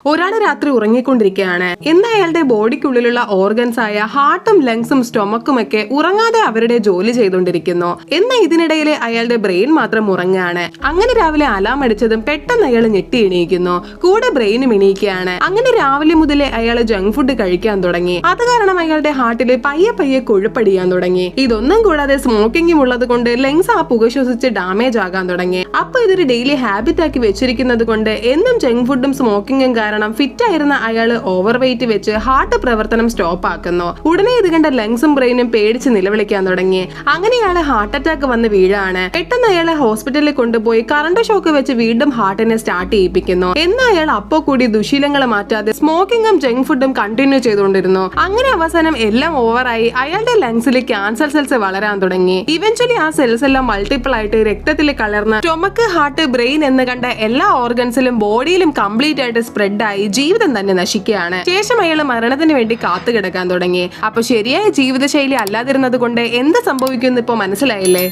ഒരാൾ രാത്രി ഉറങ്ങിക്കൊണ്ടിരിക്കുകയാണ്. എന്നാൽ അയാളുടെ ബോഡിക്കുള്ളിലുള്ള ഓർഗൻസ് ആയ ഹാർട്ടും ലങ്സും സ്റ്റൊമക്കും ഒക്കെ ഉറങ്ങാതെ അവരുടെ ജോലി ചെയ്തുകൊണ്ടിരിക്കുന്നു. എന്നാൽ ഇതിനിടയിൽ അയാളുടെ ബ്രെയിൻ മാത്രം ഉറങ്ങുകയാണ്. അങ്ങനെ രാവിലെ അലാം അടിച്ചതും പെട്ടെന്ന് അയാൾ ഞെട്ടി എണീക്കുന്നു. കൂടെ ബ്രെയിനും എണീക്കുകയാണ്. അങ്ങനെ രാവിലെ മുതലേ അയാൾ ജങ്ക് ഫുഡ് കഴിക്കാൻ തുടങ്ങി. അത് കാരണം അയാളുടെ ഹാർട്ടിൽ പയ്യെ പയ്യെ കൊഴുപ്പടിയാൻ തുടങ്ങി. ഇതൊന്നും കൂടാതെ സ്മോക്കിംഗും ഉള്ളത് കൊണ്ട് ലങ്സ് ആ പുക ശ്വസിച്ച് ഡാമേജ് ആകാൻ തുടങ്ങി. അപ്പൊ ഇതൊരു ഡെയിലി ഹാബിറ്റ് ആക്കി വെച്ചിരിക്കുന്നത് കൊണ്ട് എന്നും ജങ്ക് ഫുഡും സ്മോക്കിംഗും കാരണം ഫിറ്റ് ആയിരുന്ന അയാൾ ഓവർ വെയിറ്റ് വെച്ച് ഹാർട്ട് പ്രവർത്തനം സ്റ്റോപ്പ് ആക്കുന്നു. ഉടനെ ഇത് കണ്ട ലങ്സും ബ്രെയിനും പേടിച്ച് നിലവിളിക്കാൻ തുടങ്ങി. അങ്ങനെ അയാളെ ഹാർട്ട് അറ്റാക്ക് വന്ന് വീഴാണ്. പെട്ടെന്ന് അയാളെ ഹോസ്പിറ്റലിൽ കൊണ്ടുപോയി കറണ്ട് ഷോക്ക് വെച്ച് വീണ്ടും ഹാർട്ടിനെ സ്റ്റാർട്ട് ചെയ്യിപ്പിക്കുന്നു. എന്നാൽ അയാൾ അപ്പോ കൂടി ദുശീലങ്ങൾ മാറ്റാതെ സ്മോക്കിംഗും ജങ്ക് ഫുഡും കണ്ടിന്യൂ ചെയ്തുകൊണ്ടിരുന്നു. അങ്ങനെ അവസാനം എല്ലാം ഓവറായി അയാളുടെ ലങ്സിൽ ക്യാൻസർ സെൽസ് വളരാൻ തുടങ്ങി. ഇവൻച്വലി ആ സെൽസ് എല്ലാം മൾട്ടിപ്പിൾ ആയിട്ട് രക്തത്തിൽ കലർന്ന് സ്റ്റൊമക്ക്, ഹാർട്ട്, ബ്രെയിൻ എന്ന് കണ്ട എല്ലാ ഓർഗൻസിലും ബോഡിയിലും കംപ്ലീറ്റ് ആയിട്ട് സ്പ്രെഡ് ആയി ജീവിതം തന്നെ നശിക്കുകയാണ്. ശേഷം അയാൾ മരണത്തിന് വേണ്ടി കാത്തു കിടക്കാൻ തുടങ്ങി. അപ്പൊ ശരിയായ ജീവിതശൈലി അല്ലാതിരുന്നത് കൊണ്ട് എന്ത് സംഭവിക്കുമെന്ന് ഇപ്പൊ മനസ്സിലായില്ലേ?